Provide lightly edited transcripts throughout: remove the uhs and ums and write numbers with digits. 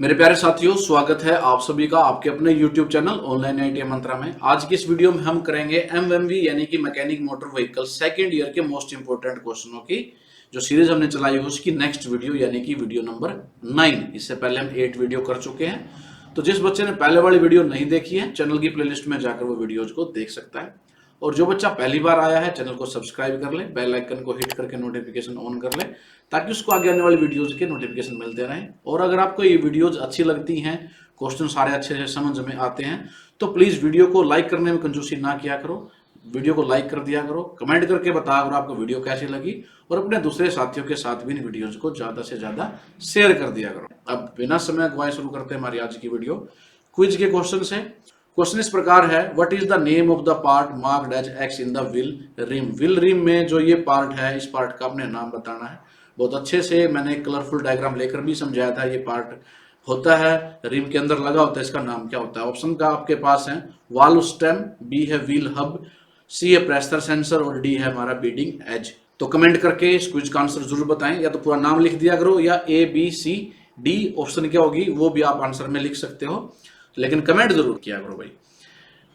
मेरे प्यारे साथियों, स्वागत है आप सभी का आपके अपने YouTube चैनल ऑनलाइन IITM मंत्रा में। आज की इस वीडियो में हम करेंगे MMV यानी कि mechanic motor vehicle second year के मोस्ट इंपोर्टेंट क्वेश्चनों की जो सीरीज हमने चलाई है उसकी नेक्स्ट वीडियो यानी कि वीडियो नंबर 9। इससे पहले हम 8 वीडियो कर चुके हैं। तो जिस बच्चे ने पहले वाली वीडियो नहीं देखी है, चैनल की प्लेलिस्ट में जाकर वो वीडियोज को देख सकता है। और जो बच्चा पहली बार आया है, चैनल को सब्सक्राइब कर ले, बेल आइकन को हिट करके नोटिफिकेशन ऑन कर ले ताकि उसको आगे आने वाली वीडियोज के नोटिफिकेशन मिलते रहें। और अगर आपको ये वीडियोज अच्छी लगती हैं, क्वेश्चन सारे अच्छे से समझ में आते हैं, तो प्लीज वीडियो को लाइक करने में कंजूसी ना किया करो। वीडियो को लाइक कर दिया करो, कमेंट करके बताया करो आपको वीडियो कैसी लगी, और अपने दूसरे साथियों के साथ भी इन वीडियोज को ज्यादा से ज्यादा शेयर कर दिया करो। अब बिना समय गवाए शुरू करते हैं हमारी आज की वीडियो क्विज के क्वेश्चन से। क्वेश्चन इस प्रकार है, what is the name of the part marked as X in the wheel rim. Wheel rim में जो ये पार्ट है, इस पार्ट का अपने नाम बताना है। बहुत अच्छे से मैंने कलरफुल डायग्राम लेकर भी समझाया था। ये पार्ट होता है रिम के अंदर लगा होता है, इसका नाम क्या होता है। ऑप्शन का आपके पास है वाल्व स्टेम, बी है व्हील हब, सी है प्रेशर सेंसर और डी है हमारा बीडिंग एज। तो कमेंट करके इस क्विज का आंसर जरूर बताएं, या तो पूरा नाम लिख दिया करो या A B C D option क्या होगी वो भी आप आंसर में लिख सकते हो, लेकिन कमेंट जरूर किया करो भाई।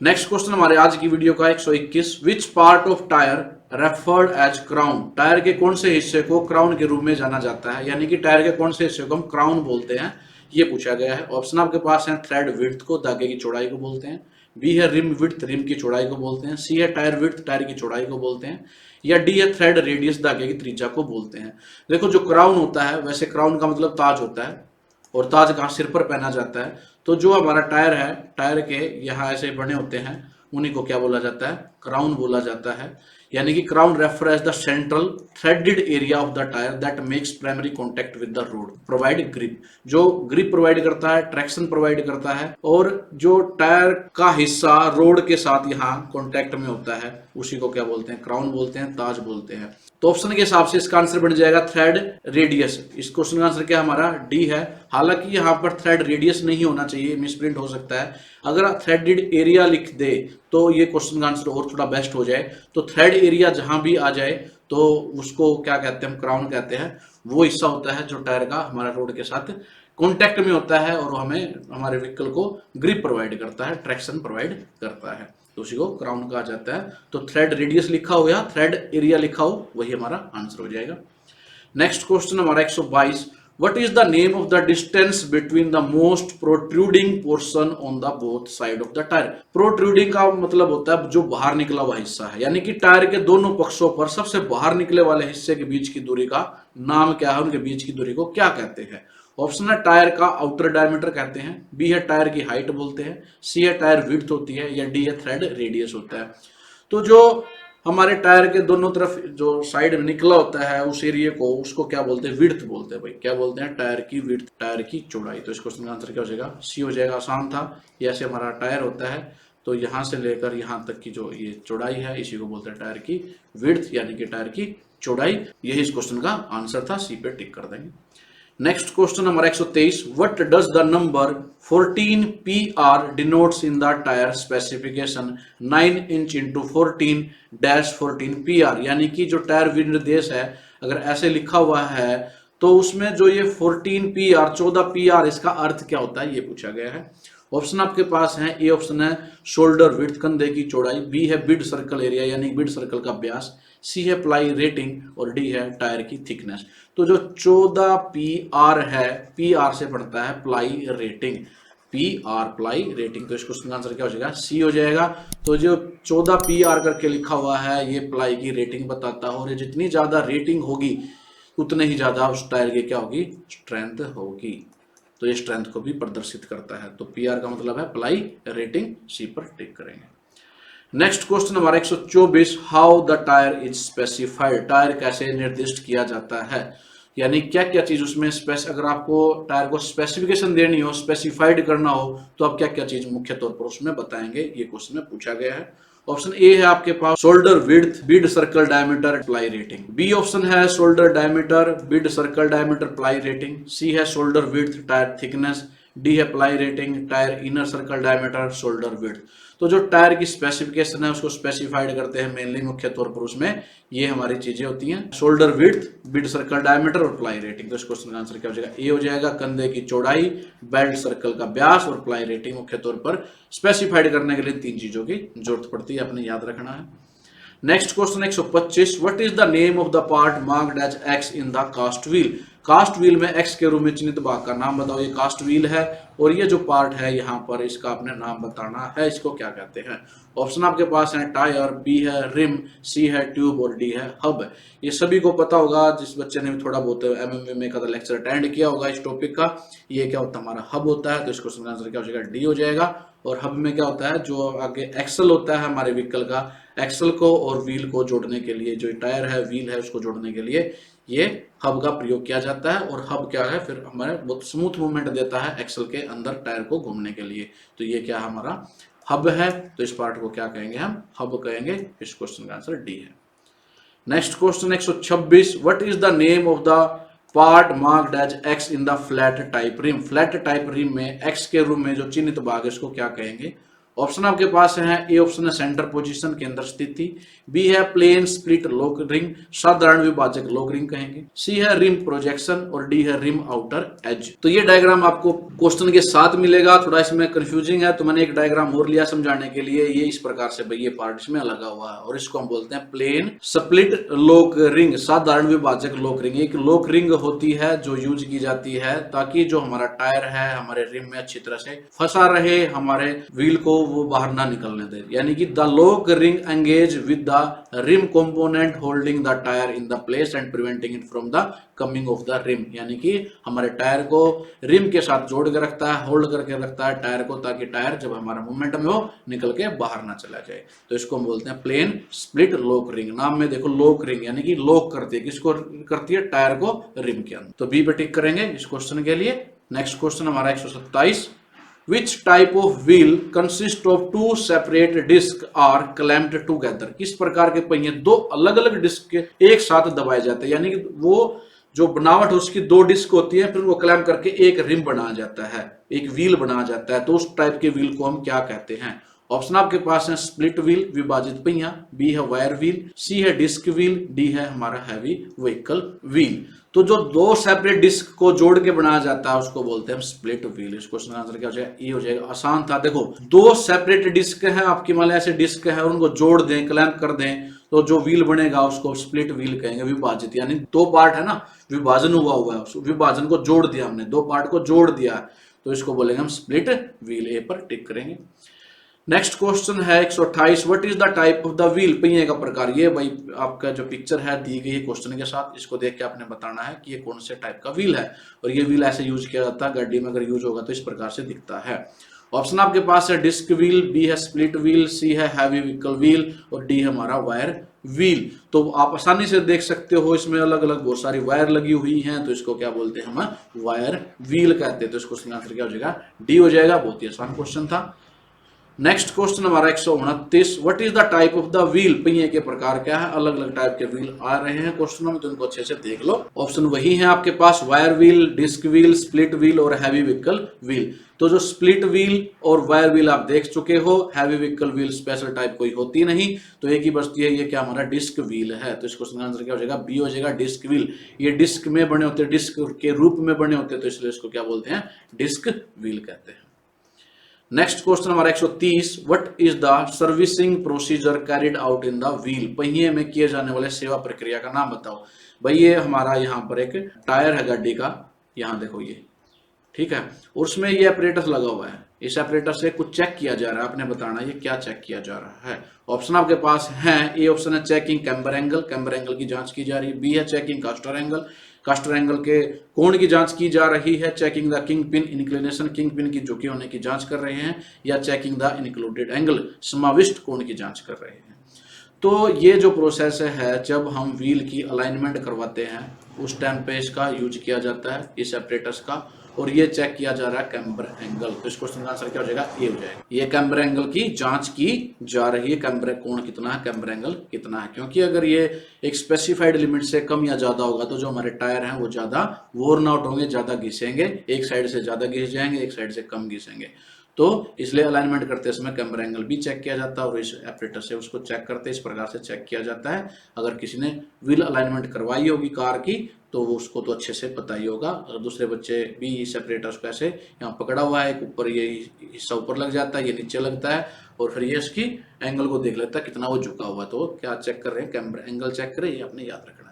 नेक्स्ट क्वेश्चन हमारे आज की वीडियो का 121, which part of tyre referred as crown. Tyre के कौन से हिस्से को क्राउन के रूप में जाना जाता है, यानी कि टायर के कौन से हिस्से को हम क्राउन बोलते हैं, ये पूछा गया है। ऑप्शन आपके पास है थ्रेड विड्थ को, धागे की चौड़ाई को बोलते हैं, बी है रिम विड्थ, रिम की चौड़ाई को बोलते हैं, सी है टायर विड्थ, टायर की चौड़ाई को बोलते हैं, या डी है थ्रेड रेडियस, धागे की त्रिज्या को बोलते हैं। देखो, जो क्राउन होता है, वैसे क्राउन का मतलब ताज होता है, और ताज कहाँ सिर पर पहना जाता है। तो जो हमारा टायर है, टायर के यहाँ ऐसे बने होते हैं, उन्हीं को क्या बोला जाता है, क्राउन बोला जाता है। यानी कि crown refer as the central threaded area of the tyre that makes primary contact with the road, provide grip. जो ग्रिप प्रोवाइड करता है, ट्रैक्शन प्रोवाइड करता है, और जो टायर का हिस्सा रोड के साथ यहाँ कांटेक्ट में होता है, उसी को क्या बोलते हैं, क्राउन बोलते हैं, ताज बोलते हैं। तो ऑप्शन के हिसाब से इसका आंसर बन जाएगा थ्रेड रेडियस। इस क्वेश्चन का आंसर क्या हमारा डी है। हालांकि यहाँ पर थ्रेड रेडियस नहीं होना चाहिए, मिसप्रिंट हो सकता है। अगर थ्रेडेड एरिया लिख दे तो ये क्वेश्चन का आंसर और थोड़ा बेस्ट हो जाए। तो थ्रेड एरिया जहां भी आ जाए तो उसको क्या कहते हैं, हम क्राउन कहते हैं। वो हिस्सा होता है जो टायर का हमारा रोड के साथ कॉन्टेक्ट में होता है और हमें हमारे व्हीकल को ग्रिप प्रोवाइड करता है, ट्रैक्शन प्रोवाइड करता है, तो उसी को क्राउन कहा जाता है। तो थ्रेड रेडियस लिखा हो या थ्रेड एरिया लिखा हो, वही हमारा आंसर हो जाएगा। नेक्स्ट क्वेश्चन हमारा 122, what is the name of the distance between the most protruding portion on the both side of the tyre. Protruding का मतलब होता है जो बाहर निकला हुआ हिस्सा है, यानी कि टायर के दोनों पक्षों पर सबसे बाहर निकले वाले हिस्से के बीच की दूरी का नाम क्या है, उनके बीच की दूरी को क्या कहते हैं। ऑप्शन है टायर का आउटर डायमीटर कहते हैं, बी है टायर की हाइट बोलते हैं, सी है टायर विड्थ होती है, या डी है थ्रेड रेडियस होता है। तो जो हमारे टायर के दोनों तरफ जो साइड में निकला होता है उस एरिया को, उसको क्या बोलते हैं, विड्थ बोलते हैं भाई। क्या बोलते हैं, टायर की विड्थ, टायर की चौड़ाई। तो इस क्वेश्चन का आंसर क्या हो जाएगा, सी हो जाएगा। आसान था। ये ऐसे हमारा टायर होता है, तो यहां से लेकर यहां तक की जो ये चौड़ाई है, इसी को बोलते हैं टायर की विड्थ, यानी कि टायर की चौड़ाई। यही इस क्वेश्चन का आंसर था, सी पे टिक कर देंगे। नेक्स्ट क्वेश्चन हमारा 123, what does the number 14 PR denotes in the tyre specification 9 inch into 14-14 PR। यानी कि जो टायर विनिर्देश है, अगर ऐसे लिखा हुआ है तो उसमें जो ये 14 PR 14 PR, इसका अर्थ क्या होता है, ये पूछा गया है। ऑप्शन आपके पास है, ए ऑप्शन है शोल्डर विड्थ, कंधे की चौड़ाई, बी है बिड सर्कल एरिया यानी बिड सर्कल का व्यास, सी है प्लाई रेटिंग, और डी है टायर की थिकनेस। तो जो 14 PR है, PR से बढ़ता है ply rating, PR ply rating. तो इस क्वेश्चन का आंसर क्या हो जाएगा, सी हो जाएगा। तो जो 14 PR करके लिखा हुआ है, ये प्लाई की रेटिंग बताता है, और ये जितनी ज्यादा रेटिंग होगी उतने ही ज्यादा उस टायर की क्या होगी, स्ट्रेंथ होगी। तो ये स्ट्रेंथ को भी प्रदर्शित करता है। तो PR का मतलब है प्लाई रेटिंग, सी पर टिक करेंगे। नेक्स्ट क्वेश्चन हमारा 124, how the tyre is specified. Tyre कैसे निर्दिष्ट किया जाता है, यानी क्या क्या चीज उसमें अगर आपको टायर को स्पेसिफिकेशन देनी हो, स्पेसिफाइड करना हो, तो आप क्या क्या चीज मुख्य तौर पर उसमें बताएंगे, ये क्वेश्चन में पूछा गया है। ऑप्शन ए है आपके पास shoulder width, bead circle diameter, ply rating. B option है shoulder diameter, bead circle diameter, ply rating. C है shoulder width, tyre thickness, D है ply rating, tyre inner circle diameter, shoulder width. तो जो tyre की specification है उसको specified करते हैं मेनली मुख्य तौर पर, उसमें ये हमारी चीजें होती हैं, shoulder width, mid circle diameter और प्लाई रेटिंग। तो इस क्वेश्चन का आंसर क्या हो जाएगा, ए हो जाएगा। कंधे की चौड़ाई, बेल्ट सर्कल का व्यास और प्लाई रेटिंग मुख्य तौर पर स्पेसिफाइड करने के लिए तीन चीजों की जरूरत पड़ती है, अपने याद रखना है। Next question 125, what is the name of the part marked as X in the cast wheel. Cast wheel में एक्स के रूप में चिन्हित भाग का नाम बताओ। ये कास्ट व्हील है और ये जो पार्ट है यहाँ पर इसका अपने नाम बताना है, इसको क्या कहते हैं। ऑप्शन आपके पास है टायर, बी है रिम, सी है ट्यूब और डी है हब। ये सभी को पता होगा, जिस बच्चे ने भी थोड़ा बहुत एमएमवी का लेक्चर अटेंड किया होगा इस टॉपिक का। ये क्या होता है, हमारा हब होता है। तो इस क्वेश्चन का आंसर क्या हो जाएगा, डी हो जाएगा। और हब में क्या होता है, जो आगे एक्सल होता है हमारे व्हीकल का, एक्सल को और व्हील को जोड़ने के लिए, जो टायर है व्हील है उसको जोड़ने के लिए ये हब का प्रयोग किया जाता है। और हब क्या है, फिर हमारे बहुत स्मूथ मूवमेंट देता है एक्सल के अंदर टायर को घूमने के लिए। तो ये क्या हमारा हब है। तो इस पार्ट को क्या कहेंगे, हम हब कहेंगे। इस क्वेश्चन का आंसर डी है। Next question 126, what is the name of the part marked as X in the flat type rim. Flat type rim में एक्स के रूप में जो चिन्हित भाग है इसको क्या कहेंगे। ऑप्शन आपके पास है, ए ऑप्शन है सेंटर पोजीशन, केंद्र स्थिति, बी है प्लेन स्प्लिट लॉक रिंग, साधारण विभाजक लॉक रिंग कहेंगे, सी है रिम प्रोजेक्शन और डी है रिम आउटर एज। तो ये डायग्राम आपको क्वेश्चन के साथ मिलेगा, थोड़ा इसमें कंफ्यूजिंग है तो मैंने एक डायग्राम और लिया समझाने के लिए। ये इस प्रकार से भाई ये पार्ट इसमें लगा हुआ है और इसको हम बोलते हैं प्लेन स्प्लिट लॉक रिंग, साधारण विभाजक लॉक रिंग। एक लॉक रिंग होती है जो यूज की जाती है ताकि जो हमारा टायर है हमारे रिम में अच्छी तरह से फंसा रहे, हमारे व्हील को वो बाहर ना निकलने दे। यानी कि the lock ring engage with the rim component holding the tyre in the place and preventing it from the coming off the rim. यानी कि हमारे टायर को रिम के साथ जोड़ के रखता है, होल्ड करके रखता है टायर को, ताकि टायर जब हमारा मूवमेंट में हो निकल के बाहर ना चला जाए। तो इसको हम बोलते हैं प्लेन स्प्लिट लॉक रिंग। नाम में देखो लॉक रिंग यानी कि लॉक करती है, किसको करती है, टायर को रिम के अंदर। तो बी पे टिक करेंगे इस क्वेश्चन के लिए। नेक्स्ट क्वेश्चन हमारा 127, Which type of wheel consists of two separate discs are clamped together। किस प्रकार के पहिए दो अलग अलग डिस्क के एक साथ दबाए जाते हैं, यानी कि वो जो बनावट है उसकी दो डिस्क होती है, फिर वो क्लैम्प करके एक रिम बनाया जाता है, एक व्हील बनाया जाता है। तो उस टाइप के व्हील को हम क्या कहते हैं। ऑप्शन आपके पास है स्प्लिट व्हील विभाजित पहिया, बी है वायर व्हील, सी है डिस्क व्हील, डी है हमारा हैवी व्हीकल व्हील। तो जो दो सेपरेट डिस्क को जोड़ के बनाया जाता है उसको बोलते हैं हम स्प्लिट व्हील। इस क्वेश्चन का आंसर क्या हो जाएगा, ये हो जाएगा। आसान था, देखो दो सेपरेट डिस्क हैं आपकी, मान लो ऐसे डिस्क है, उनको जोड़ दें, क्लैंप कर दें, तो जो व्हील बनेगा उसको स्प्लिट व्हील कहेंगे। विभाजित यानी दो पार्ट है ना, विभाजन हुआ है, विभाजन को जोड़ दिया हमने, दो पार्ट को जोड़ दिया, तो इसको बोलेंगे हम स्प्लिट व्हील। ए पर टिक करेंगे। नेक्स्ट क्वेश्चन है 128, what is the type of the wheel. पहिए का प्रकार। ये भाई आपका जो पिक्चर है दी गई है क्वेश्चन के साथ, इसको देख के आपने बताना है कि ये कौन से टाइप का व्हील है। और ये व्हील ऐसे यूज किया जाता है गाड़ी में, अगर यूज होगा तो इस प्रकार से दिखता है। ऑप्शन आपके पास है डिस्क व्हील, बी है स्प्लिट व्हील, सी है हैवी व्हीकल व्हील और डी है हमारा वायर व्हील। तो आप आसानी से देख सकते हो इसमें अलग अलग बहुत सारी वायर लगी हुई हैं, तो इसको क्या बोलते हैं, हम वायर व्हील कहते हैं। तो इस क्वेश्चन का आंसर क्या हो जाएगा, डी हो जाएगा। बहुत ही आसान क्वेश्चन था। नेक्स्ट क्वेश्चन हमारा 129, what is the type of the wheel. पहिए के प्रकार क्या है, अलग अलग टाइप के व्हील आ रहे हैं क्वेश्चनों में, तो इनको अच्छे से देख लो। ऑप्शन वही है आपके पास, wire wheel, disc wheel, split wheel और हैवी व्हीकल व्हील। तो जो स्प्लिट व्हील और वायर व्हील आप देख चुके हो, heavy vehicle wheel special type कोई होती नहीं, तो एक ही बचती है, ये क्या हमारा डिस्क व्हील है। तो इस क्वेश्चन का आंसर क्या हो जाएगा, बी हो जाएगा, डिस्क व्हील। ये डिस्क में बने होते हैं, डिस्क के रूप में बने होते हैं, तो इसलिए इसको क्या बोलते हैं, डिस्क व्हील कहते हैं। नेक्स्ट क्वेश्चन हमारा 130, what is the servicing procedure carried out in the wheel. पहिए में किए जाने वाले सेवा प्रक्रिया का नाम बताओ। भाई ये हमारा यहाँ पर एक टायर है गाड़ी का, यहाँ देखो ये, ठीक है, और उसमें ये ऑपरेटर लगा हुआ है। इस ऑपरेटर से कुछ चेक किया जा रहा है, आपने बताना ये क्या चेक किया जा रहा है। ऑप्शन आपके पास है, ए ऑप्शन है checking camber angle, camber angle की जांच की जा रही है, बी है checking caster angle, caster angle के कोण की जांच की जा रही है, checking the king pin inclination, king pin की झुकी होने की जांच कर रहे हैं, या चेकिंग द इंक्लूडेड एंगल, समाविष्ट कोण की जांच कर रहे हैं। तो ये जो प्रोसेस है, जब हम व्हील की अलाइनमेंट करवाते हैं उस टाइम पे इसका यूज किया जाता है, इस ऑपरेटर्स का। और ये चेक किया जा रहा है कैम्बर एंगल। तो इस क्वेश्चन का आंसर क्या हो जाएगा? ए हो जाएगा। ये कैम्बर एंगल की जांच की जा रही है, कैम्बर कोण कितना है, कैम्बर एंगल कितना है, क्योंकि अगर ये एक स्पेसिफाइड लिमिट से कम या ज्यादा होगा तो जो हमारे टायर हैं वो ज्यादा वोर्न आउट होंगे, ज्यादा घिसेंगे, एक साइड से ज्यादा घिस जाएंगे, एक साइड से कम घिसेंगे। तो इसलिए अलाइनमेंट करते समय कैमर एंगल भी चेक किया जाता है और इस ऑपरेटर से उसको चेक करते इस प्रकार से चेक किया जाता है। अगर किसी ने व्हील अलाइनमेंट करवाई होगी कार की तो वो उसको तो अच्छे से पता ही होगा। और दूसरे बच्चे भी इस ऑपरेटर को ऐसे यहाँ पकड़ा हुआ है, एक ऊपर ये हिस्सा ऊपर लग जाता है, ये नीचे लगता है और फिर ये इसकी एंगल को देख लेता है कितना वो झुका हुआ है। तो क्या चेक कर रहे हैं? कैमर एंगल चेक करें, ये आपने याद रखना है।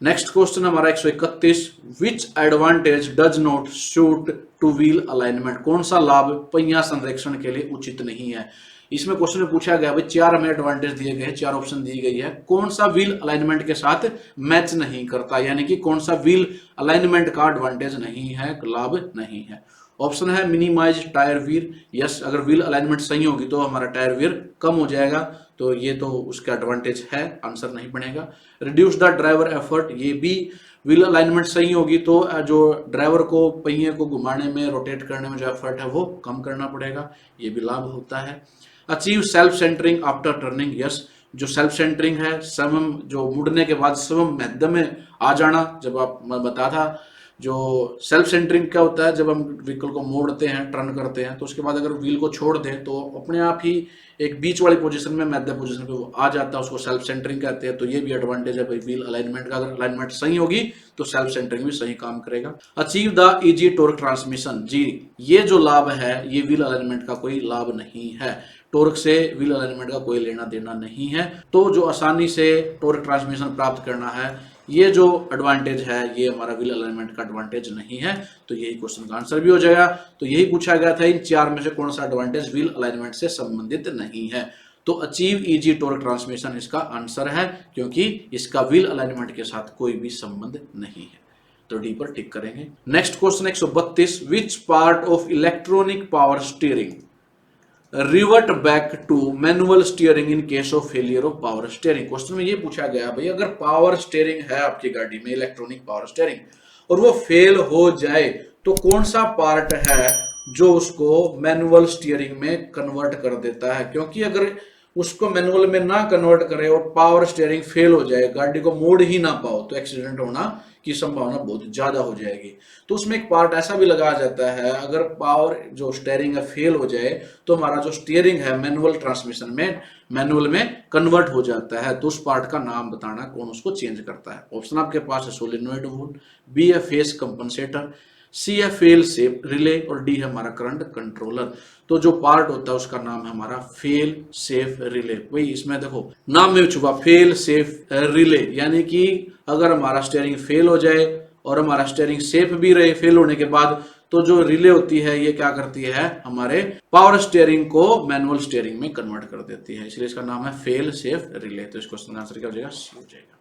नेक्स्ट क्वेश्चन हमारा 131, which advantage does not suit to wheel alignment? कौन सा लाभ पहिया संरेखण के लिए उचित नहीं है? इसमें क्वेश्चन में पूछा गया भाई 4 हमें एडवांटेज दिए गए, 4 ऑप्शन दी गई है, कौन सा व्हील अलाइनमेंट के साथ मैच नहीं करता, यानी कि कौन सा व्हील अलाइनमेंट का एडवांटेज नहीं है, लाभ नहीं है। ऑप्शन है मिनिमाइज टायर वीर, यस, अगर व्हील अलाइनमेंट सही होगी तो हमारा टायर वीर कम हो जाएगा, तो ये तो उसका एडवांटेज है, आंसर नहीं बनेगा। रिड्यूस द ड्राइवर एफर्ट, ये भी व्हील अलाइनमेंट सही होगी तो जो ड्राइवर को पहिए को घुमाने में, रोटेट करने में जो एफर्ट है वो कम करना पड़ेगा, ये भी लाभ होता है। Achieve self centring after turning, yes, जो सेल्फ सेंटरिंग है, समम जो मुड़ने के बाद समम मध्य में आ जाना, जब आप मैं बता था जो सेल्फ सेंटरिंग क्या होता है, जब हम व्हीकल को मोड़ते हैं, टर्न करते हैं, तो उसके बाद अगर व्हील को छोड़ दें तो अपने आप ही एक बीच वाली पोजीशन में, मध्य पोजीशन पे वो आ जाता है, उसको सेल्फ सेंटरिंग कहते हैं। तो ये भी एडवांटेज है भाई व्हील अलाइनमेंट का, अगर अलाइनमेंट सही होगी तो सेल्फ सेंटरिंग भी सही काम करेगा। Achieve the easy torque transmission, जी ये जो लाभ है ये व्हील अलाइनमेंट का कोई लाभ नहीं है, टॉर्क से व्हील अलाइनमेंट का कोई लेना देना नहीं है। तो जो आसानी से टॉर्क ट्रांसमिशन प्राप्त करना है, ये जो एडवांटेज है ये हमारा व्हील अलाइनमेंट का एडवांटेज नहीं है, तो यही क्वेश्चन का आंसर भी हो जाएगा। तो यही पूछा गया था इन 4 में से कौन सा एडवांटेज व्हील अलाइनमेंट से संबंधित नहीं है, तो अचीव इजी टॉर्क ट्रांसमिशन इसका आंसर है, क्योंकि इसका व्हील अलाइनमेंट के साथ कोई भी संबंध नहीं है, तो डी पर टिक करेंगे। Next question 132, which part of electronic power steering revert back to manual steering in case of failure of power steering? Question में ये पूछा गया भाई अगर पावर स्टीयरिंग है आपकी गाड़ी में, इलेक्ट्रॉनिक पावर स्टीयरिंग, और वो फेल हो जाए तो कौन सा पार्ट है जो उसको मैनुअल स्टीयरिंग में कन्वर्ट कर देता है? क्योंकि अगर उसको मैनुअल में ना कन्वर्ट करे और पावर स्टीयरिंग फेल हो जाए, गाड़ी को मोड़ ही ना पाओ, तो एक्सीडेंट होना की संभावना बहुत ज्यादा हो जाएगी। तो उसमें एक पार्ट ऐसा भी लगाया जाता है, अगर पावर जो स्टीयरिंग है फेल हो जाए तो हमारा जो स्टीयरिंग है मैनुअल ट्रांसमिशन में, मैनुअल में कन्वर्ट हो जाता है, तो उस पार्ट का नाम बताना, कौन उसको चेंज करता है। ऑप्शन आपके पास है सोलेनोइड वूल, बी है फेस कंपनसेटर, सी है फेल सेफ रिले और डी है हमारा करंट कंट्रोलर। तो जो पार्ट होता है उसका नाम है हमारा फेल सेफ रिले। वही इसमें देखो नाम में छुपा फेल सेफ रिले, यानी कि अगर हमारा स्टीयरिंग फेल हो जाए और हमारा स्टीयरिंग सेफ भी रहे फेल होने के बाद, तो जो रिले होती है ये क्या करती है, हमारे पावर स्टीयरिंग को मैनुअल स्टीयरिंग में कन्वर्ट कर देती है, इसलिए इसका नाम है फेल सेफ रिले। तो इस क्वेश्चन का आंसर क्या हो जाएगा? सी हो जाएगा।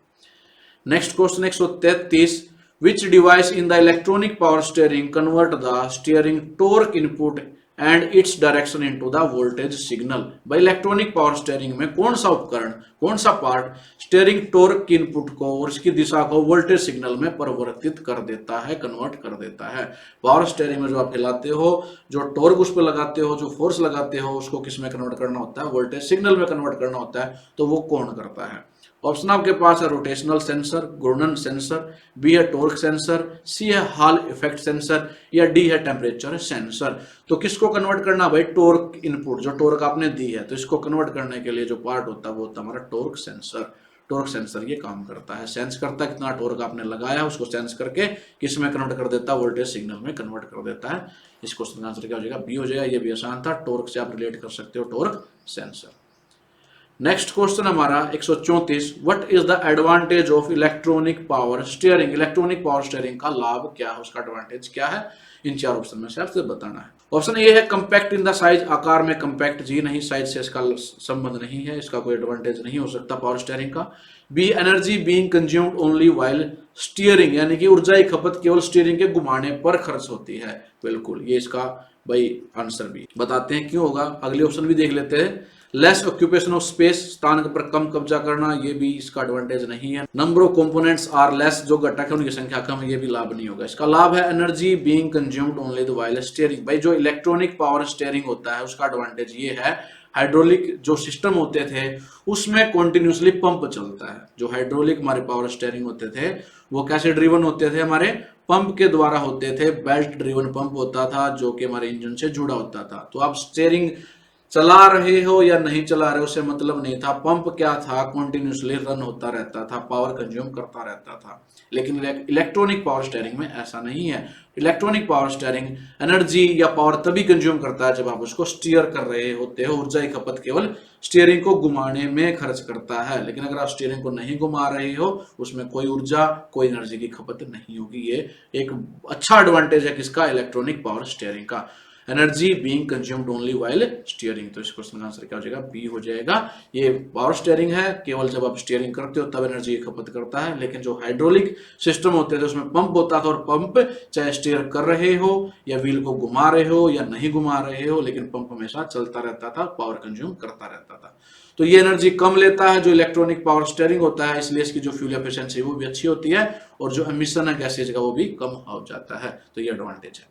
Next question 133, which device in the electronic power steering convert the steering torque input and its direction into the voltage signal? भाई इलेक्ट्रॉनिक पावर स्टीयरिंग में कौन सा उपकरण, कौन सा पार्ट स्टीयरिंग टॉर्क की इनपुट को और इसकी दिशा को वोल्टेज सिग्नल में परिवर्तित कर देता है, कन्वर्ट कर देता है? पावर स्टीयरिंग में जो आप हिलाते हो, जो टॉर्क उस पर लगाते हो, जो फोर्स लगाते हो, उसको किस में कन्वर्ट करना होता है? वोल्टेज सिग्नल में कन्वर्ट करना होता है, तो वो कौन करता है? ऑप्शन आपके पास है रोटेशनल सेंसर, घूर्णन सेंसर, बी है टॉर्क सेंसर, सी है हॉल इफेक्ट सेंसर या डी है टेम्परेचर सेंसर। तो किसको कन्वर्ट करना भाई? टॉर्क इनपुट, जो टॉर्क आपने दी है, तो इसको कन्वर्ट करने के लिए जो पार्ट होता है वो होता है हमारा टॉर्क सेंसर। टॉर्क सेंसर ये काम करता है, सेंस करता है कितना टॉर्क आपने लगाया, उसको सेंस करके किस में कन्वर्ट कर देता है? वोल्टेज सिग्नल में कन्वर्ट कर देता है। इस क्वेश्चन का आंसर क्या हो जाएगा? बी हो जाएगा। ये भी आसान था, टॉर्क से आप रिलेट कर सकते हो टॉर्क सेंसर। नेक्स्ट क्वेश्चन हमारा 134, what is the advantage of electronic power steering? Electronic power steering का लाभ क्या है, उसका एडवांटेज क्या है? इन 4 ऑप्शन में से आपसे बताना है। ऑप्शन ए है कंपैक्ट इन द साइज, आकार में कंपैक्ट, जी नहीं, साइज से इसका संबंध नहीं है, इसका कोई एडवांटेज नहीं हो सकता पावर स्टीयरिंग का। B energy being consumed only while steering, यानी कि ऊर्जा की खपत केवल स्टीयरिंग के घुमाने पर खर्च होती है। बिल्कुल, ये इसका भाई आंसर भी बताते हैं क्यों होगा। अगले ऑप्शन भी देख लेते हैं। लेस ऑक्यूपेशन ऑफ स्पेस, स्थान पर कम कब्जा करना, ये भी इसका एडवांटेज नहीं है। Number of components are less, जो घटक है उनकी संख्या कम है, ये भी लाभ नहीं होगा। इसका लाभ है energy being consumed only the while steering. भाई जो इलेक्ट्रॉनिक पावर स्टीयरिंग होता है उसका एडवांटेज ये है, हाइड्रोलिक जो सिस्टम होते थे उसमें कॉन्टिन्यूसली पंप चलता है। जो हाइड्रोलिक हमारे पावर स्टीयरिंग होते थे वो कैसे ड्रिवन होते थे, हमारे पंप के द्वारा होते थे। बेल्ट ड्रिवन पंप होता था जो कि हमारे इंजन से जुड़ा होता था। तो आप स्टीयरिंग चला रहे हो या नहीं चला रहे हो उससे मतलब नहीं था, पंप क्या था, कॉन्टिन्यूसली रन होता रहता था, पावर कंज्यूम करता रहता था। लेकिन इलेक्ट्रॉनिक पावर स्टीयरिंग में ऐसा नहीं है। इलेक्ट्रॉनिक पावर स्टीयरिंग एनर्जी या पावर तभी कंज्यूम करता है जब आप उसको स्टीयर कर रहे होते हो। ऊर्जा की खपत केवल स्टीयरिंग को घुमाने में खर्च करता है। लेकिन अगर आप स्टीयरिंग को नहीं घुमा रहे हो उसमें कोई ऊर्जा कोई एनर्जी की खपत नहीं होगी। ये एक अच्छा एडवांटेज है किसका, इलेक्ट्रॉनिक पावर स्टीयरिंग का। Energy being consumed only while steering, तो इस क्वेश्चन का आंसर क्या हो जाएगा, बी हो जाएगा। ये पावर स्टीयरिंग है, केवल जब आप स्टीयरिंग करते हो तब एनर्जी की खपत करता है। लेकिन जो हाइड्रोलिक सिस्टम होते थे उसमें पंप होता था, और पंप चाहे स्टीयर कर रहे हो या व्हील को घुमा रहे हो या नहीं घुमा रहे हो, लेकिन पंप हमेशा चलता रहता था, पावर कंज्यूम करता रहता था। तो ये एनर्जी कम लेता है जो इलेक्ट्रॉनिक पावर स्टीयरिंग होता है, इसलिए इसकी जो फ्यूल एफिशिएंसी वो भी अच्छी होती है, और जो एमिशन है गैसेज का वो भी कम हो जाता है। तो ये एडवांटेज है।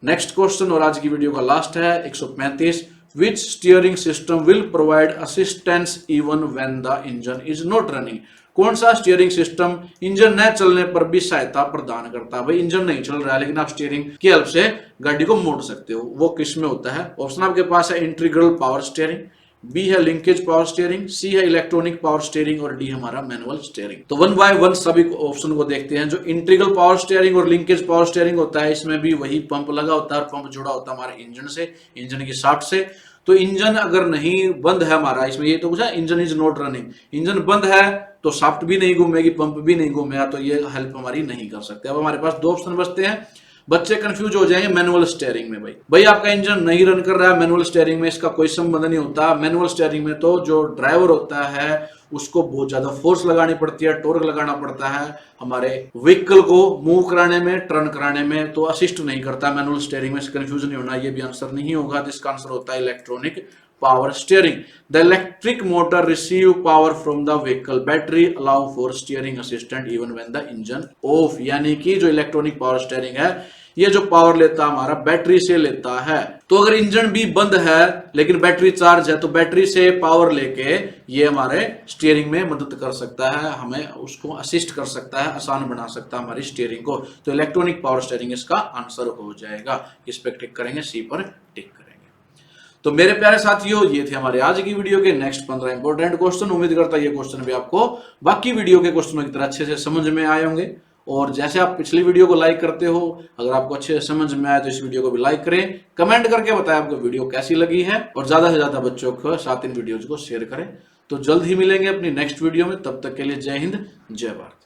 नेक्स्ट क्वेश्चन और आज की वीडियो का लास्ट है 135। Which steering system will provide assistance even when the engine is not running. कौन सा स्टीयरिंग सिस्टम इंजन न चलने पर भी सहायता प्रदान करता है। भाई इंजन नहीं चल रहा है लेकिन आप स्टीयरिंग की हेल्प से गाड़ी को मोड़ सकते हो, वो किस में होता है। ऑप्शन आपके पास है इंटीग्रल पावर स्टीयरिंग, बी है लिंकेज पावर स्टीयरिंग, सी है इलेक्ट्रॉनिक पावर स्टीयरिंग, और डी हमारा मैनुअल स्टीयरिंग। तो वन बाय वन सभी ऑप्शन को देखते हैं। जो इंटीग्रल पावर स्टीयरिंग और लिंकेज पावर स्टीयरिंग होता है इसमें भी वही पंप लगा होता है, और पंप जुड़ा होता है हमारे इंजन से, इंजन की शाफ्ट से। तो इंजन अगर नहीं बंद है हमारा, इसमें ये तो पूछा engine is not running, engine बंद है तो शाफ्ट भी नहीं घूमेगी, पंप भी नहीं घूमेगा, तो ये हेल्प हमारी नहीं कर सकते। अब हमारे पास दो ऑप्शन बचते हैं। बच्चे कंफ्यूज हो जाएंगे मैनुअल स्टीयरिंग में। भाई आपका इंजन नहीं रन कर रहा है, मैनुअल स्टीयरिंग में इसका कोई संबंध नहीं होता। मैनुअल स्टीयरिंग में तो जो ड्राइवर होता है उसको बहुत ज्यादा फोर्स लगानी पड़ती है, टॉर्क लगाना पड़ता है हमारे व्हीकल को मूव कराने में, टर्न कराने में, तो असिस्ट नहीं करता मैनुअल स्टीयरिंग में। कंफ्यूज नहीं होना, ये भी आंसर नहीं होगा। इसका आंसर होता है electronic power steering. The electric motor receive power from the vehicle, battery allow for steering assistant even when the engine of. यानी कि जो इलेक्ट्रॉनिक पावर स्टीयरिंग है ये जो पावर लेता है हमारा बैटरी से लेता है। तो अगर इंजन भी बंद है लेकिन बैटरी चार्ज है तो बैटरी से पावर लेके ये हमारे स्टीयरिंग में मदद कर सकता है, हमें उसको असिस्ट कर सकता है, आसान बना सकता है हमारी स्टीयरिंग को। तो इलेक्ट्रॉनिक पावर स्टीयरिंग इसका आंसर हो जाएगा। इस पर टिक करेंगे, सी पर टिक करेंगे। तो मेरे प्यारे साथियों ये थे हमारे आज की वीडियो के नेक्स्ट 15 इंपॉर्टेंट क्वेश्चन। उम्मीद करता ये क्वेश्चन भी आपको बाकी वीडियो के क्वेश्चनों की तरह अच्छे से समझ में आए होंगे। और जैसे आप पिछली वीडियो को लाइक करते हो, अगर आपको अच्छे से समझ में आए तो इस वीडियो को भी लाइक करें, कमेंट करके बताएं आपको वीडियो कैसी लगी है, और ज्यादा से ज्यादा बच्चों को साथ इन वीडियोज को शेयर करें। तो जल्द ही मिलेंगे अपनी नेक्स्ट वीडियो में, तब तक के लिए जय हिंद जय भारत।